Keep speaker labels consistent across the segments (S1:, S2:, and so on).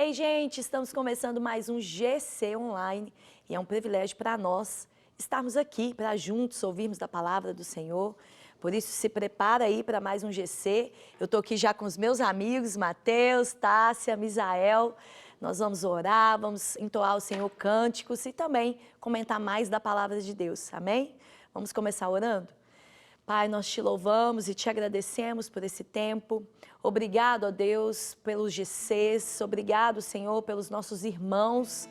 S1: Ei, gente, estamos começando mais um GC Online e é um privilégio para nós estarmos aqui para juntos ouvirmos da palavra do Senhor. Por isso, se prepara aí para mais um GC. Eu estou aqui já com os meus amigos, Mateus, Tássia, Misael. Nós vamos orar, vamos entoar ao Senhor cânticos e também comentar mais da palavra de Deus. Amém? Vamos começar orando? Pai, nós te louvamos e te agradecemos por esse tempo. Obrigado, ó Deus, pelos GCs. Obrigado, Senhor, pelos nossos irmãos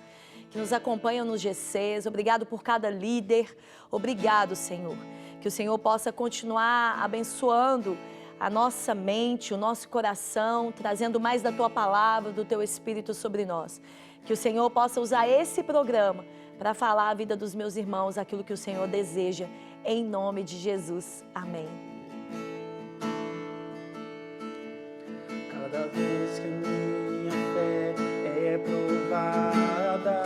S1: que nos acompanham nos GCs. Obrigado por cada líder. Obrigado, Senhor. Que o Senhor possa continuar abençoando a nossa mente, o nosso coração, trazendo mais da Tua palavra, do Teu Espírito sobre nós. Que o Senhor possa usar esse programa para falar a vida dos meus irmãos, aquilo que o Senhor deseja, em nome de Jesus. Amém.
S2: Cada vez que minha fé é provada,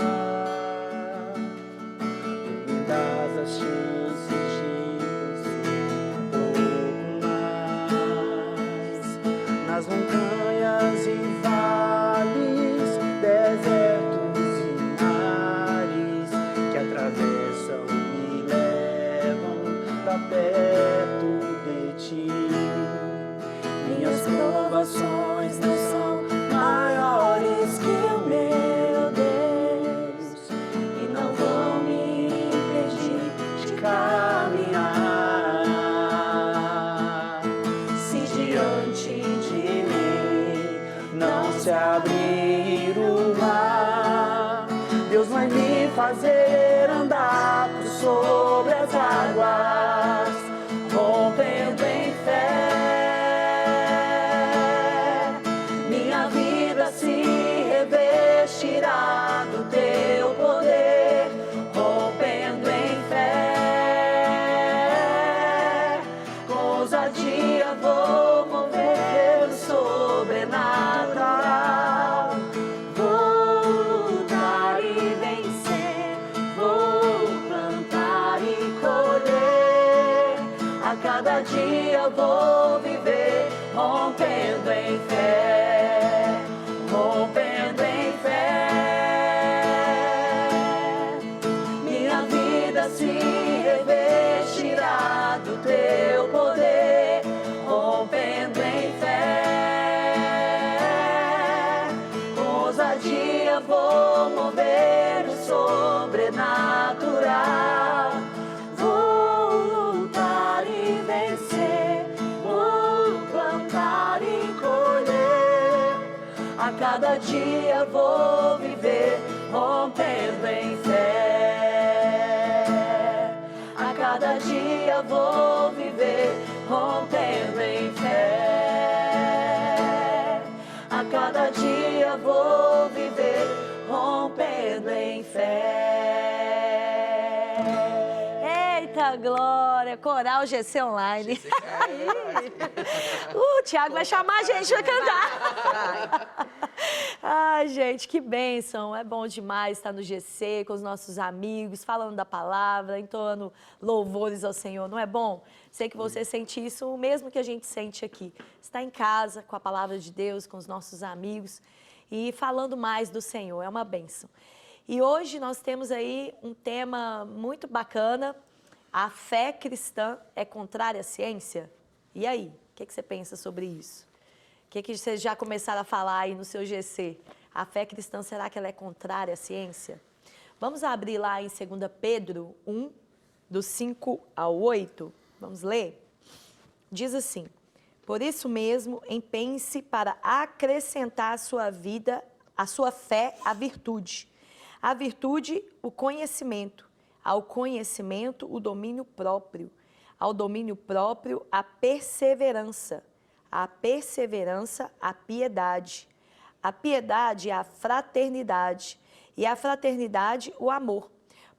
S2: me dás as chances de conseguir um pouco mais. Nas montanhas e vales, desertos e mares que atravessam e levam pra perto de ti. Minhas provações não são maiores que o meu Deus e não vão me impedir de caminhar. Se diante de mim não se abrir o mar, Deus vai me fazer andar por sobre as águas, rompendo em fé. Revestirá do teu poder, rompendo em fé. Com ousadia vou mover o sobrenatural. Vou lutar e vencer, vou plantar e colher. A cada dia vou viver, rompendo em fé, rompendo em fé. Minha vida se revestirá do teu poder, rompendo em fé. Com ousadia vou mover o sobrenatural. Vou lutar e vencer, vou plantar e colher. A cada dia vou viver, rompendo em fé. A cada dia vou viver, rompendo em fé. A cada dia vou viver, rompendo em fé. Eita glória! Coral GC Online. O Thiago vai chamar a gente para cantar. Ai, gente, que bênção. É bom demais estar no GC com os nossos amigos, falando da palavra, entoando louvores ao Senhor. Não é bom? Sei que você sente isso, o mesmo que a gente sente aqui. Está em casa com a palavra de Deus, com os nossos amigos e falando mais do Senhor. É uma bênção. E hoje nós temos aí um tema muito bacana. A fé cristã é contrária à ciência? E aí, o que você pensa sobre isso? O que vocês já começaram a falar aí no seu GC? A fé cristã, será que ela é contrária à ciência? Vamos abrir lá em 2 Pedro 1, do 5 ao 8. Vamos ler? Diz assim: por isso mesmo, empenhe-se para acrescentar à sua vida, à sua fé, a virtude. A virtude, o conhecimento. Ao conhecimento, o domínio próprio. Ao domínio próprio, a perseverança. A perseverança, a piedade. A piedade, a fraternidade. E a fraternidade, o amor.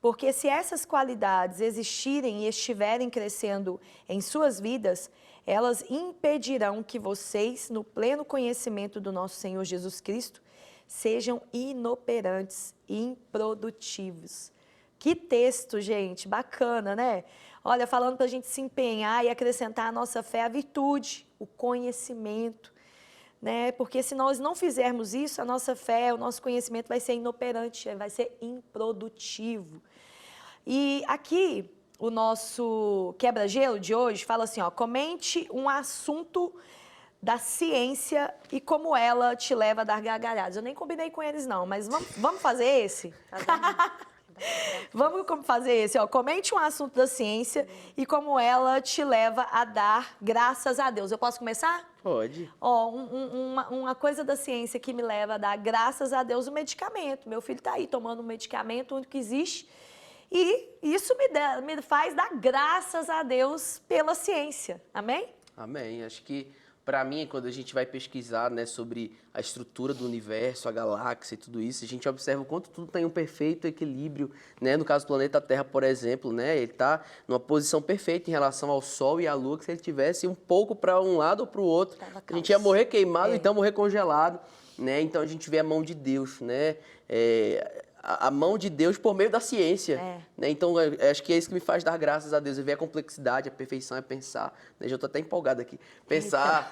S2: Porque se essas qualidades existirem e estiverem crescendo em suas vidas, elas impedirão que vocês, no pleno conhecimento do nosso Senhor Jesus Cristo, sejam inoperantes e improdutivos. Que texto, gente, bacana, né? Olha, falando para a gente se empenhar e acrescentar à nossa fé a virtude, o conhecimento,
S1: né? Porque se nós não fizermos isso, a nossa fé, o nosso conhecimento vai ser inoperante, vai ser improdutivo. E aqui, o nosso quebra-gelo de hoje fala assim, ó, comente um assunto da ciência e como ela te leva a dar gargalhadas. Eu nem combinei com eles não, mas vamos fazer esse? Vamos fazer esse, ó. Comente um assunto da ciência e como ela te leva a dar graças a Deus. Eu posso começar?
S3: Pode.
S1: Ó, uma coisa da ciência que me leva a dar graças a Deus, o medicamento. Meu filho está aí tomando um medicamento, o único que existe. E isso me faz dar graças a Deus pela ciência. Amém?
S3: Amém. Acho que, para mim, quando a gente vai pesquisar, né, sobre a estrutura do universo, a galáxia e tudo isso, a gente observa o quanto tudo tem um perfeito equilíbrio, né? No caso do planeta Terra, por exemplo, né, ele está numa posição perfeita em relação ao Sol e à Lua, que se ele tivesse um pouco para um lado ou para o outro, a gente ia morrer queimado, então morrer congelado, né? Então a gente vê a mão de Deus, né? A mão de Deus por meio da ciência. Né? Então, acho que é isso que me faz dar graças a Deus. É ver a complexidade, a perfeição, é pensar. Né? Já estou até empolgado aqui. Pensar,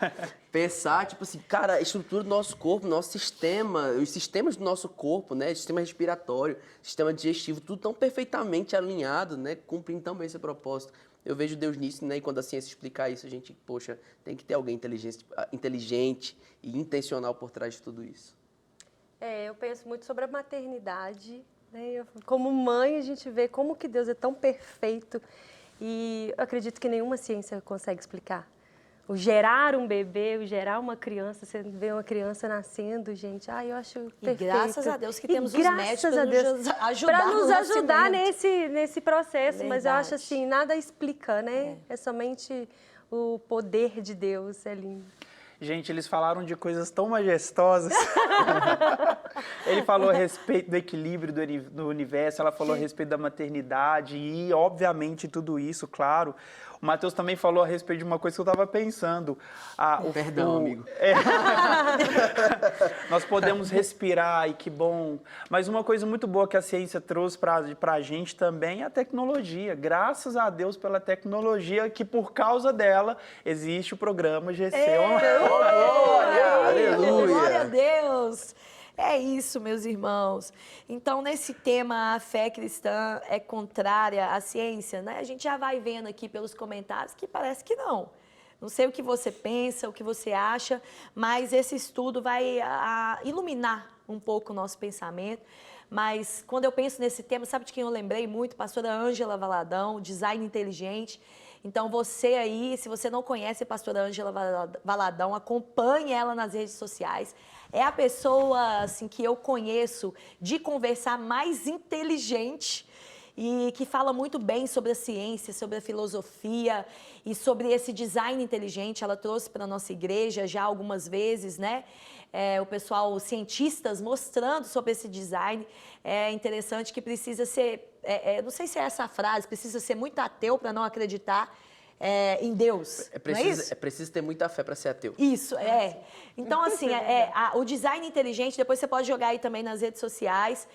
S3: tipo assim, cara, a estrutura do nosso corpo, nosso sistema, os sistemas do nosso corpo, né? Sistema respiratório, sistema digestivo, tudo tão perfeitamente alinhado, né? Cumprindo tão bem esse propósito. Eu vejo Deus nisso, né? E quando a ciência explicar isso, a gente, poxa, tem que ter alguém inteligente e intencional por trás de tudo isso.
S4: Eu penso muito sobre a maternidade, né? Como mãe, a gente vê como que Deus é tão perfeito e eu acredito que nenhuma ciência consegue explicar. O gerar um bebê, o gerar uma criança, você vê uma criança nascendo, gente, eu acho perfeito.
S1: E graças a Deus que temos os médicos
S4: para nos ajudar nesse processo,
S1: Verdade.
S4: Mas eu acho assim, nada explica, né? É somente o poder de Deus, é lindo.
S5: Gente, eles falaram de coisas tão majestosas. Ele falou a respeito do equilíbrio do universo, ela falou a respeito da maternidade e, obviamente, tudo isso, claro. O Matheus também falou a respeito de uma coisa que eu estava pensando.
S3: Perdão, amigo.
S5: Nós podemos respirar e que bom. Mas uma coisa muito boa que a ciência trouxe para a gente também é a tecnologia. Graças a Deus pela tecnologia, que por causa dela existe o programa GC Online.
S3: Glória! Aleluia!
S1: Glória a Deus! É isso, meus irmãos. Então, nesse tema, a fé cristã é contrária à ciência, né? A gente já vai vendo aqui pelos comentários que parece que não. Não sei o que você pensa, o que você acha, mas esse estudo vai iluminar um pouco o nosso pensamento. Mas quando eu penso nesse tema, sabe de quem eu lembrei muito? Pastora Ângela Valadão, Design Inteligente. Então, você aí, se você não conhece a pastora Ângela Valadão, acompanhe ela nas redes sociais. É a pessoa assim, que eu conheço de conversar mais inteligente e que fala muito bem sobre a ciência, sobre a filosofia e sobre esse design inteligente. Ela trouxe para a nossa igreja já algumas vezes, né? O pessoal, os cientistas mostrando sobre esse design. É interessante que precisa ser, não sei se é essa frase, precisa ser muito ateu para não acreditar em Deus.
S3: É preciso ter muita fé para ser ateu.
S1: Isso, Então, assim, o design inteligente, depois você pode jogar aí também nas redes sociais,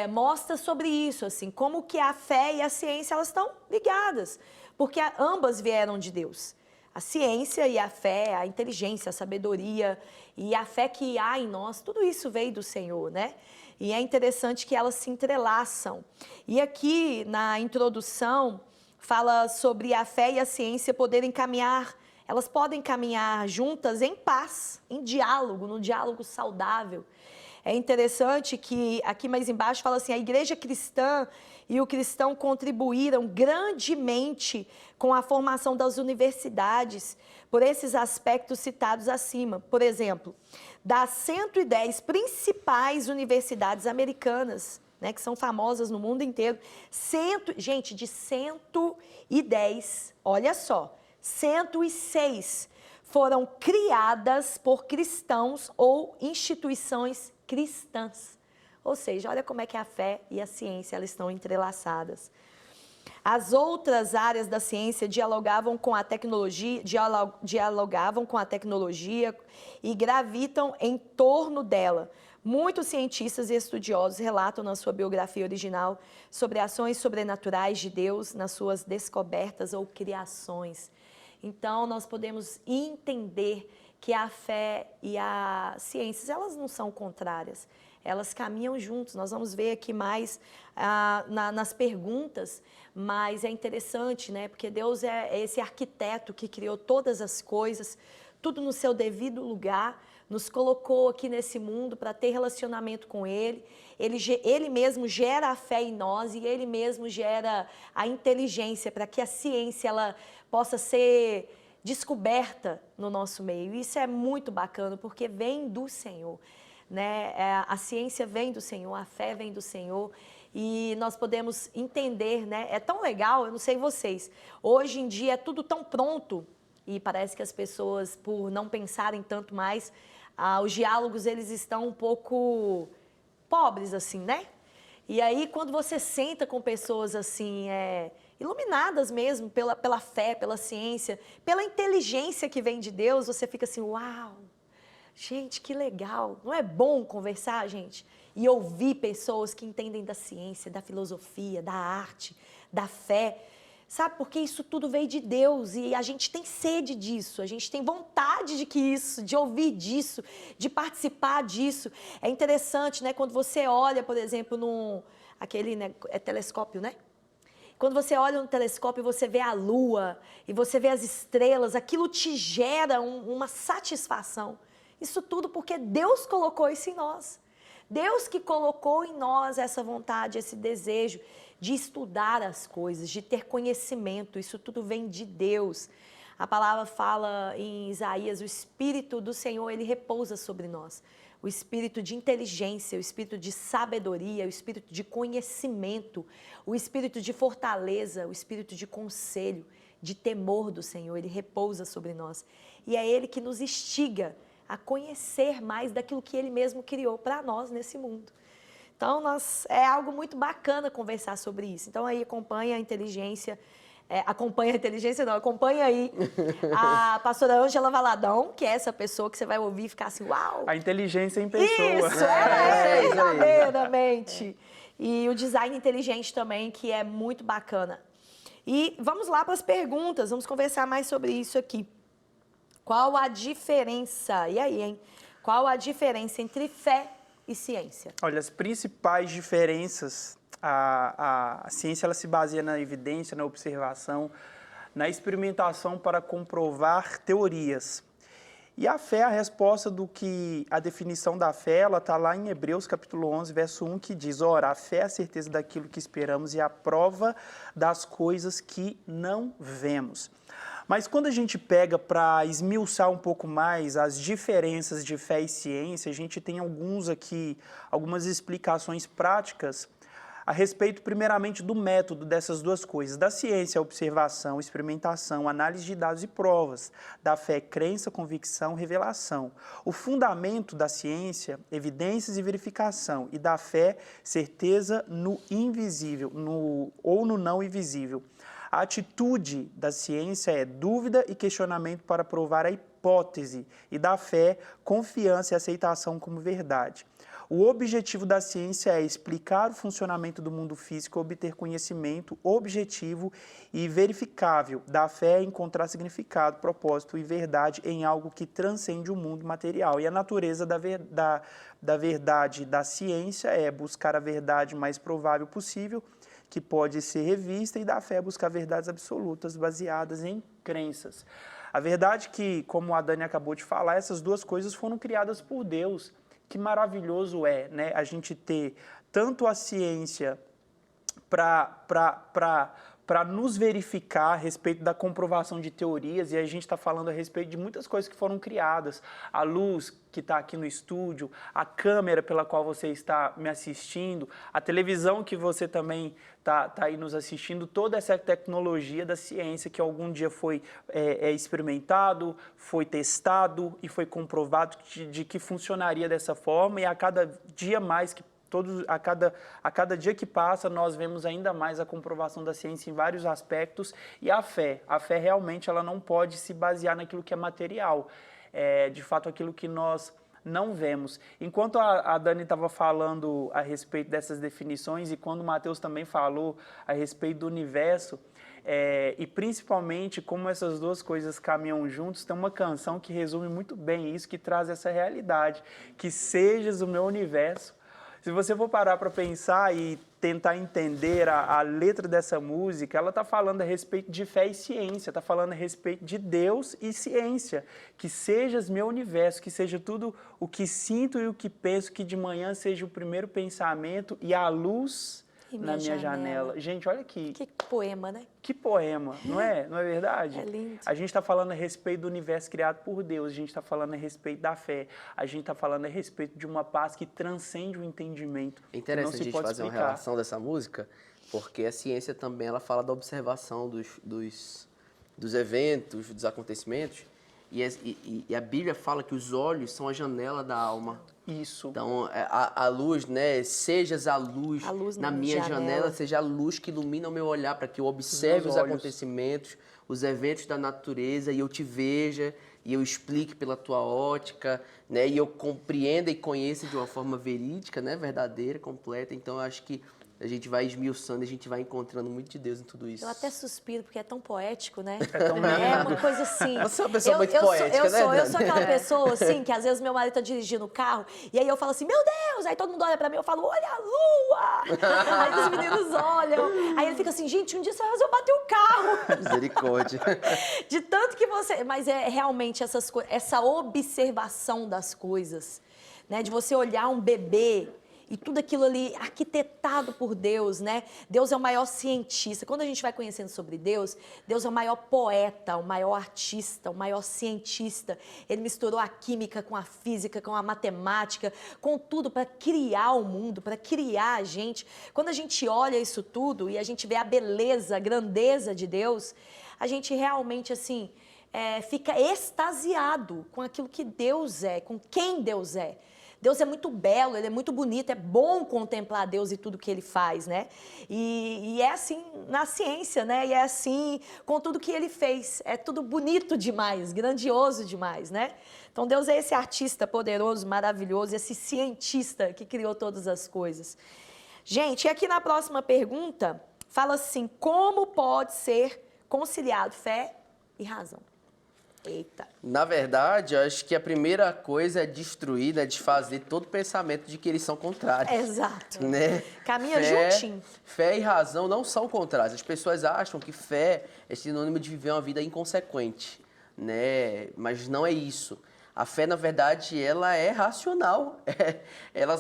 S1: mostra sobre isso, assim, como que a fé e a ciência, elas estão ligadas, porque ambas vieram de Deus. A ciência e a fé, a inteligência, a sabedoria e a fé que há em nós, tudo isso veio do Senhor, né? E é interessante que elas se entrelaçam. E aqui, na introdução, fala sobre a fé e a ciência poderem caminhar, elas podem caminhar juntas em paz, em diálogo, num diálogo saudável. É interessante que aqui mais embaixo fala assim, a igreja cristã e o cristão contribuíram grandemente com a formação das universidades por esses aspectos citados acima. Por exemplo, das 110 principais universidades americanas, né, que são famosas no mundo inteiro, gente, de 110, olha só, 106 foram criadas por cristãos ou instituições cristãs. Ou seja, olha como é que a fé e a ciência elas estão entrelaçadas. As outras áreas da ciência dialogavam com a tecnologia e gravitam em torno dela. Muitos cientistas e estudiosos relatam na sua biografia original sobre ações sobrenaturais de Deus nas suas descobertas ou criações.
S2: Então, nós podemos entender que a fé e a ciência, elas não são contrárias, elas caminham juntos. Nós vamos ver aqui mais nas perguntas, mas é interessante, né? Porque Deus é esse arquiteto que criou todas as coisas, tudo no seu devido lugar, nos colocou aqui nesse mundo para ter relacionamento com Ele. Ele mesmo gera a fé em nós e Ele mesmo gera a inteligência para que a ciência ela possa ser descoberta no nosso meio. Isso é muito bacana, porque vem do Senhor, né? A ciência vem do Senhor, a fé vem do Senhor, e nós podemos entender, né? É tão legal, eu não sei vocês, hoje em dia é tudo tão pronto, e parece que as pessoas, por não pensarem tanto mais, os diálogos eles estão um pouco pobres, assim, né? E aí, quando você senta com pessoas assim, iluminadas mesmo pela fé, pela ciência, pela inteligência que vem de Deus, você fica assim, uau, gente, que legal. Não é bom conversar, gente? E ouvir pessoas que entendem da ciência, da filosofia, da arte, da fé. Sabe, porque isso tudo veio de Deus e a gente tem sede disso, a gente tem vontade de ouvir disso, de participar disso. É interessante, né, quando você olha, por exemplo, aquele telescópio, né? Quando você olha no telescópio e você vê a lua e você vê as estrelas, aquilo te gera uma satisfação. Isso tudo porque Deus colocou isso em nós. Deus que colocou em nós essa vontade, esse desejo de estudar as coisas, de ter conhecimento. Isso tudo vem de Deus. A palavra fala em Isaías, o Espírito do Senhor, ele repousa sobre nós. O espírito de inteligência, o espírito de sabedoria, o espírito de conhecimento, o espírito de fortaleza, o espírito de conselho, de temor do Senhor, ele repousa sobre nós. E é ele que nos instiga a conhecer mais daquilo que ele mesmo criou para nós nesse mundo. Então, é algo muito bacana conversar sobre isso. Então, aí acompanha a inteligência, acompanha aí a pastora Ângela Valadão, que é essa pessoa que você vai ouvir e ficar assim, uau!
S5: A inteligência em pessoa.
S2: Isso, ela é verdadeiramente. E o design inteligente também, que é muito bacana. E vamos lá para as perguntas, vamos conversar mais sobre isso aqui. Qual a diferença, e aí, hein? Qual a diferença entre fé e ciência?
S5: Olha, as principais diferenças, a ciência ela se baseia na evidência, na observação, na experimentação para comprovar teorias. E a fé, a resposta a definição da fé, ela está lá em Hebreus capítulo 11, verso 1, que diz, ora, a fé é a certeza daquilo que esperamos e a prova das coisas que não vemos. Mas quando a gente pega para esmiuçar um pouco mais as diferenças de fé e ciência, a gente tem algumas explicações práticas a respeito, primeiramente, do método dessas duas coisas. Da ciência, a observação, experimentação, análise de dados e provas. Da fé, crença, convicção, revelação. O fundamento da ciência, evidências e verificação. E da fé, certeza no invisível, ou no não invisível. A atitude da ciência é dúvida e questionamento para provar a hipótese, e da fé, confiança e aceitação como verdade. O objetivo da ciência é explicar o funcionamento do mundo físico, obter conhecimento objetivo e verificável. Da fé é encontrar significado, propósito e verdade em algo que transcende o mundo material. E a natureza da verdade da ciência é buscar a verdade mais provável possível, que pode ser revista, e da fé buscar verdades absolutas baseadas em crenças. A verdade que, como a Dani acabou de falar, essas duas coisas foram criadas por Deus. Que maravilhoso é, né, a gente ter tanto a ciência para nos verificar a respeito da comprovação de teorias, e a gente está falando a respeito de muitas coisas que foram criadas. A luz que está aqui no estúdio, a câmera pela qual você está me assistindo, a televisão que você também está aí nos assistindo, toda essa tecnologia da ciência que algum dia foi experimentado, foi testado e foi comprovado de que funcionaria dessa forma, e a cada dia mais que a cada dia que passa, nós vemos ainda mais a comprovação da ciência em vários aspectos. E a fé realmente ela não pode se basear naquilo que é material, de fato aquilo que nós não vemos. Enquanto a Dani estava falando a respeito dessas definições, e quando o Mateus também falou a respeito do universo, E principalmente como essas duas coisas caminham juntos, tem uma canção que resume muito bem isso, que traz essa realidade, que sejas o meu universo. Se você for parar para pensar e tentar entender a letra dessa música, ela está falando a respeito de fé e ciência, está falando a respeito de Deus e ciência. Que sejas meu universo, que seja tudo o que sinto e o que penso, que de manhã seja o primeiro pensamento e a luz na minha janela. Gente, olha aqui.
S1: Que poema, né?
S5: Que poema, não é? Não é verdade?
S1: É lindo.
S5: A gente está falando a respeito do universo criado por Deus, a gente está falando a respeito da fé, a gente está falando a respeito de uma paz que transcende o entendimento.
S3: É interessante a gente fazer
S5: explicar.
S3: uma relação dessa música, porque a ciência também ela fala da observação dos eventos, dos acontecimentos, e a Bíblia fala que os olhos são a janela da alma.
S5: Isso.
S3: Então, a luz, né? Sejas a luz na minha janela, seja a luz que ilumina o meu olhar, para que eu observe os acontecimentos, os eventos da natureza, e eu te veja, e eu explique pela tua ótica, né? E eu compreenda e conheça de uma forma verídica, né? Verdadeira, completa. Então, eu acho que a gente vai esmiuçando, a gente vai encontrando muito de Deus em tudo isso.
S1: Eu até suspiro, porque é tão poético, né?
S5: É tão lindo.
S1: É uma coisa assim.
S3: Você é uma pessoa muito poética, né,
S1: Eu
S3: Dani?
S1: sou aquela pessoa, assim, que às vezes meu marido tá dirigindo o carro, e aí eu falo assim, meu Deus! Aí todo mundo olha pra mim, eu falo, olha a lua! Aí os meninos olham. Aí ele fica assim, gente, um dia você vai fazer eu bater o carro.
S3: Misericórdia.
S1: De tanto que você... Mas é realmente essa observação das coisas, né? De você olhar um bebê e tudo aquilo ali arquitetado por Deus, né? Deus é o maior cientista. Quando a gente vai conhecendo sobre Deus, Deus é o maior poeta, o maior artista, o maior cientista. Ele misturou a química com a física, com a matemática, com tudo para criar o mundo, para criar a gente. Quando a gente olha isso tudo e a gente vê a beleza, a grandeza de Deus, a gente realmente, assim, fica extasiado com aquilo que Deus é, com quem Deus é. Deus é muito belo, Ele é muito bonito, é bom contemplar Deus e tudo que Ele faz, né? E é assim na ciência, né? E é assim com tudo que Ele fez. É tudo bonito demais, grandioso demais, né? Então Deus é esse artista poderoso, maravilhoso, esse cientista que criou todas as coisas. Gente, e aqui na próxima pergunta, fala assim, como pode ser conciliado fé e razão? Eita.
S3: Na verdade, eu acho que a primeira coisa é destruir, né, desfazer todo o pensamento de que eles são contrários.
S1: Exato.
S3: Né?
S1: Caminha juntinho.
S3: Fé e razão não são contrários. As pessoas acham que fé é sinônimo de viver uma vida inconsequente, né? Mas não é isso. A fé, na verdade, ela é racional.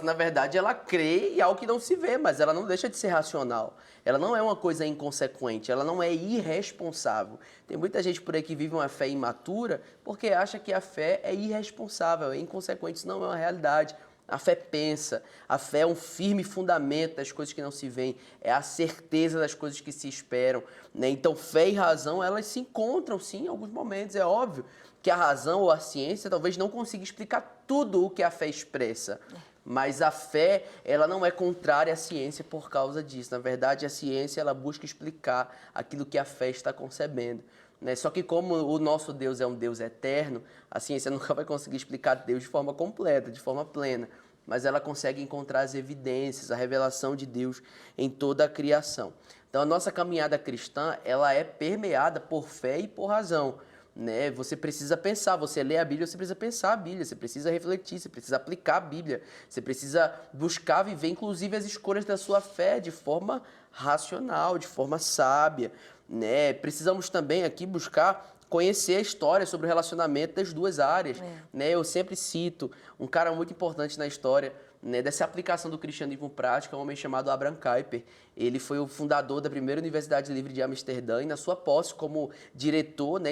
S3: Na verdade, ela crê em algo que não se vê, mas ela não deixa de ser racional. Ela não é uma coisa inconsequente, ela não é irresponsável. Tem muita gente por aí que vive uma fé imatura porque acha que a fé é irresponsável, é inconsequente. Isso não é uma realidade. A fé pensa, a fé é um firme fundamento das coisas que não se veem, é a certeza das coisas que se esperam, né? Então, fé e razão, elas se encontram, sim, em alguns momentos, é óbvio que a razão ou a ciência talvez não consiga explicar tudo o que a fé expressa. Mas a fé, ela não é contrária à ciência por causa disso. Na verdade, a ciência, ela busca explicar aquilo que a fé está concebendo, né? Só que como o nosso Deus é um Deus eterno, a ciência nunca vai conseguir explicar Deus de forma completa, de forma plena. Mas ela consegue encontrar as evidências, a revelação de Deus em toda a criação. Então, a nossa caminhada cristã, ela é permeada por fé e por razão, né? Você precisa pensar, você lê a Bíblia, você precisa pensar a Bíblia, você precisa refletir, você precisa aplicar a Bíblia, você precisa buscar viver, inclusive, as escolhas da sua fé de forma racional, de forma sábia, né? Precisamos também aqui buscar conhecer a história sobre o relacionamento das duas áreas, né? Eu sempre cito um cara muito importante na história, né, dessa aplicação do cristianismo prático, é um homem chamado Abraham Kuyper. Ele foi o fundador da primeira Universidade Livre de Amsterdã e na sua posse como diretor, né,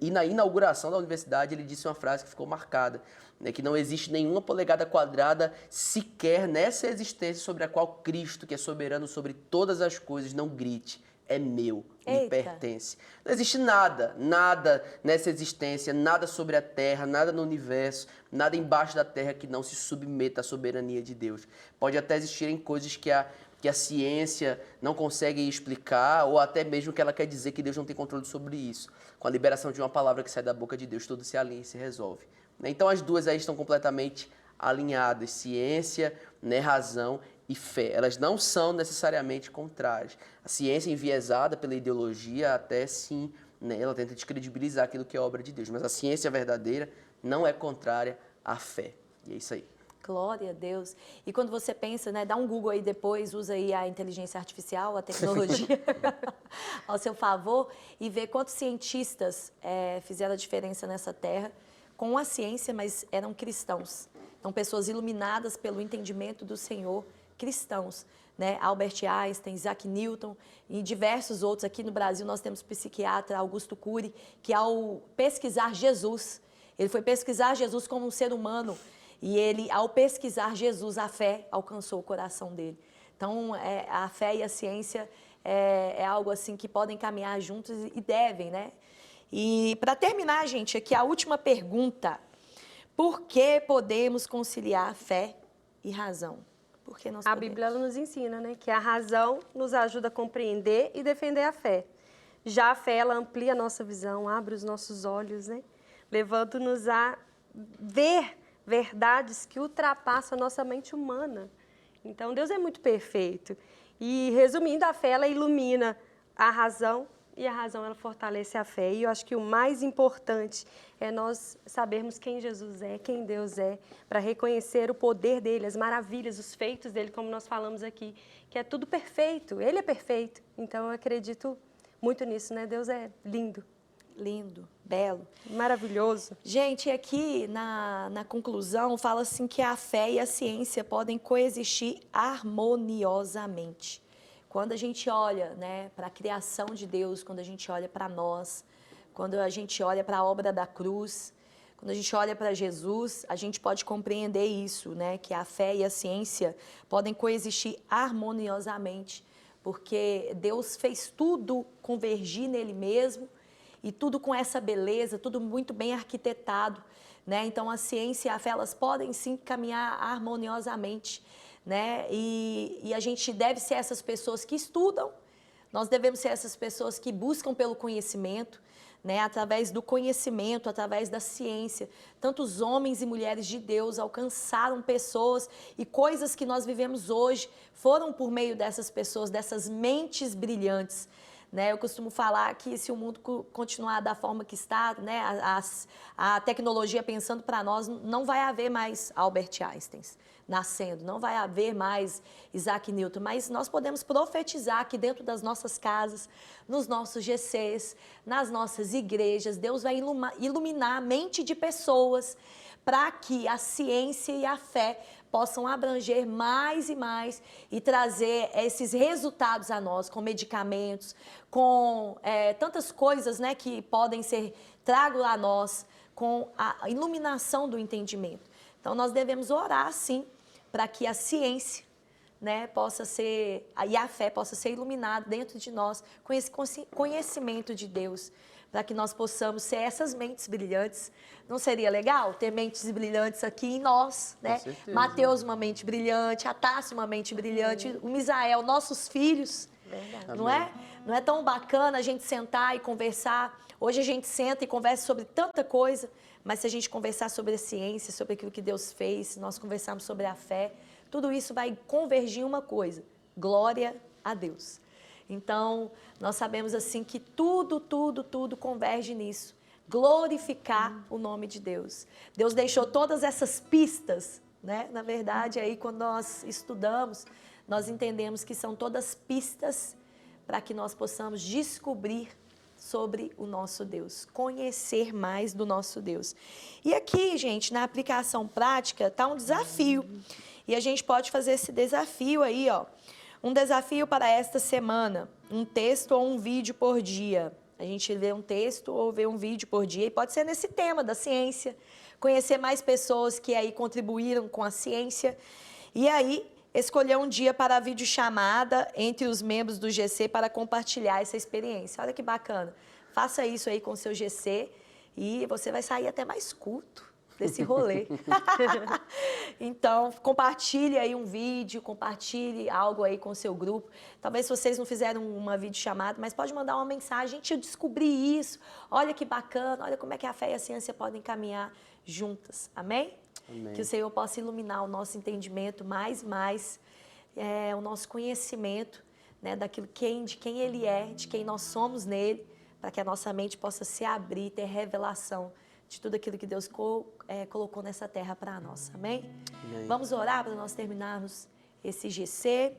S3: e na inauguração da universidade ele disse uma frase que ficou marcada, né, que não existe nenhuma polegada quadrada sequer nessa existência sobre a qual Cristo, que é soberano sobre todas as coisas, não grite, é meu, me
S1: Eita.
S3: pertence. Não existe nada nessa existência, nada sobre a terra, nada no universo, nada embaixo da terra que não se submeta à soberania de Deus. Pode até existirem coisas que a ciência não consegue explicar, ou até mesmo que ela quer dizer que Deus não tem controle sobre isso. Com a liberação de uma palavra que sai da boca de Deus, tudo se alinha e se resolve. Então as duas aí estão completamente alinhadas, ciência, né, razão, e fé, elas não são necessariamente contrárias. A ciência enviesada pela ideologia até sim, né, ela tenta descredibilizar aquilo que é obra de Deus, mas a ciência verdadeira não é contrária à fé. E é isso aí.
S2: Glória a Deus. E quando você pensa, né, dá um Google aí depois, usa aí a inteligência artificial, a tecnologia ao seu favor e vê quantos cientistas fizeram a diferença nessa terra com a ciência, mas eram cristãos. Então, pessoas iluminadas pelo entendimento do Senhor, cristãos, né? Albert Einstein, Isaac Newton e diversos outros. Aqui no Brasil nós temos o psiquiatra Augusto Cury, que ao pesquisar Jesus, ele foi pesquisar Jesus como um ser humano e ele, ao pesquisar Jesus, a fé alcançou o coração dele. Então, a fé e a ciência é algo assim que podem caminhar juntos e devem, né? E para terminar, gente, aqui a última pergunta. Por que podemos conciliar fé e razão? Por que nós
S4: A
S2: podemos?
S4: Bíblia ela nos ensina, né, que a razão nos ajuda a compreender e defender a fé. Já a fé, ela amplia a nossa visão, abre os nossos olhos, né, levando-nos a ver verdades que ultrapassam a nossa mente humana. Então, Deus é muito perfeito. E, resumindo, a fé, ela ilumina a razão e a razão, ela fortalece a fé. E eu acho que o mais importante é nós sabermos quem Jesus é, quem Deus é, para reconhecer o poder dele, as maravilhas, os feitos dele, como nós falamos aqui, que é tudo perfeito, ele é perfeito. Então, eu acredito muito nisso, né? Deus é lindo.
S2: Lindo, belo.
S4: Maravilhoso.
S2: Gente, aqui na conclusão fala assim que a fé e a ciência podem coexistir harmoniosamente. Quando a gente olha, né, para a criação de Deus, quando a gente olha para nós, quando a gente olha para a obra da cruz, quando a gente olha para Jesus, a gente pode compreender isso, né, que a fé e a ciência podem coexistir harmoniosamente, porque Deus fez tudo convergir nele mesmo, e tudo com essa beleza, tudo muito bem arquitetado, né? Então, a ciência e a fé, elas podem sim caminhar harmoniosamente, né? E a gente deve ser essas pessoas que estudam, nós devemos ser essas pessoas que buscam pelo conhecimento, né? Através do conhecimento, através da ciência. Tantos homens e mulheres de Deus alcançaram pessoas e coisas que nós vivemos hoje foram por meio dessas pessoas, dessas mentes brilhantes. Né, eu costumo falar que se o mundo continuar da forma que está, né, a tecnologia pensando para nós, não vai haver mais Albert Einstein nascendo, não vai haver mais Isaac Newton, mas nós podemos profetizar que dentro das nossas casas, nos nossos GCs, nas nossas igrejas, Deus vai iluminar a mente de pessoas para que a ciência e a fé possam abranger mais e mais e trazer esses resultados a nós, com medicamentos, com tantas coisas, né, que podem ser trago a nós, com a iluminação do entendimento. Então, nós devemos orar, sim, para que a ciência, né, possa ser, e a fé possa ser iluminada dentro de nós, com esse conhecimento de Deus, para que nós possamos ser essas mentes brilhantes. Não seria legal ter mentes brilhantes aqui em nós, né? Mateus, uma mente brilhante, a Tássia, uma mente brilhante, o Misael, nossos filhos.
S4: Verdade.
S2: Não é? Não é tão bacana a gente sentar e conversar? Hoje a gente senta e conversa sobre tanta coisa, mas se a gente conversar sobre a ciência, sobre aquilo que Deus fez, se nós conversarmos sobre a fé, tudo isso vai convergir em uma coisa: glória a Deus. Então, nós sabemos assim que tudo converge nisso. Glorificar o nome de Deus. Deus deixou todas essas pistas, né? Na verdade, aí quando nós estudamos, nós entendemos que são todas pistas para que nós possamos descobrir sobre o nosso Deus, conhecer mais do nosso Deus. E aqui, gente, na aplicação prática, está um desafio. E a gente pode fazer esse desafio aí, ó. Um desafio para esta semana, um texto ou um vídeo por dia. A gente vê um texto ou vê um vídeo por dia, e pode ser nesse tema da ciência, conhecer mais pessoas que aí contribuíram com a ciência, e aí escolher um dia para a videochamada entre os membros do GC para compartilhar essa experiência. Olha que bacana. Faça isso aí com o seu GC e você vai sair até mais culto desse rolê. Então, compartilhe aí um vídeo, compartilhe algo aí com o seu grupo. Talvez vocês não fizeram uma videochamada, mas pode mandar uma mensagem: gente, eu descobri isso, olha que bacana, olha como é que a fé e a ciência podem caminhar juntas. Amém?
S3: Amém.
S2: Que o Senhor possa iluminar o nosso entendimento mais e mais,
S1: o nosso conhecimento, né, de quem Ele é, de quem nós somos nele, para que a nossa mente possa se abrir, ter revelação de tudo aquilo que Deus colocou nessa terra para nós, amém?
S3: Amém.
S1: Vamos orar para nós terminarmos esse GC.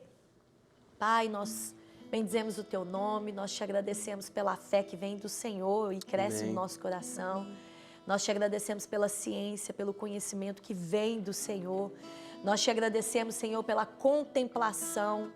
S1: Pai, nós bendizemos o Teu nome, nós te agradecemos pela fé que vem do Senhor e cresce
S3: Amém.
S1: no nosso coração. Nós te agradecemos pela ciência, pelo conhecimento que vem do Senhor. Nós te agradecemos, Senhor, pela contemplação,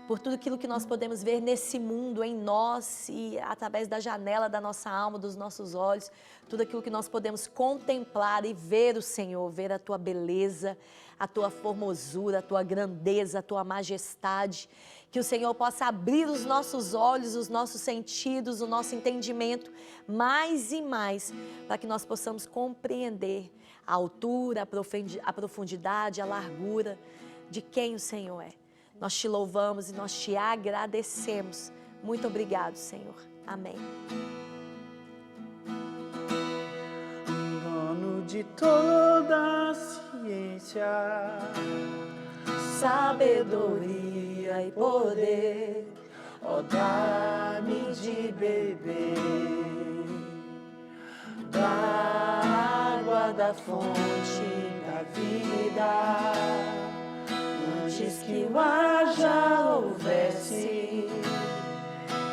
S1: por tudo aquilo que nós podemos ver nesse mundo, em nós e através da janela da nossa alma, dos nossos olhos, tudo aquilo que nós podemos contemplar e ver o Senhor, ver a Tua beleza, a Tua formosura, a Tua grandeza, a Tua majestade. Que o Senhor possa abrir os nossos olhos, os nossos sentidos, o nosso entendimento mais e mais, para que nós possamos compreender a altura, a profundidade, a largura de quem o Senhor é. Nós te louvamos e nós te agradecemos. Muito obrigado, Senhor. Amém.
S5: Dono de toda a ciência,
S1: Sabedoria e poder, ó, dá-me de beber da água da fonte da vida. Antes que o ar já houvesse,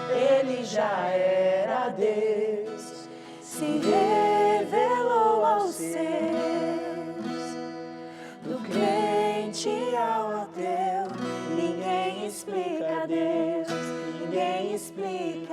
S1: Ele já era Deus, se revelou aos seus, do crente ao ateu. Ninguém explica Deus, ninguém explica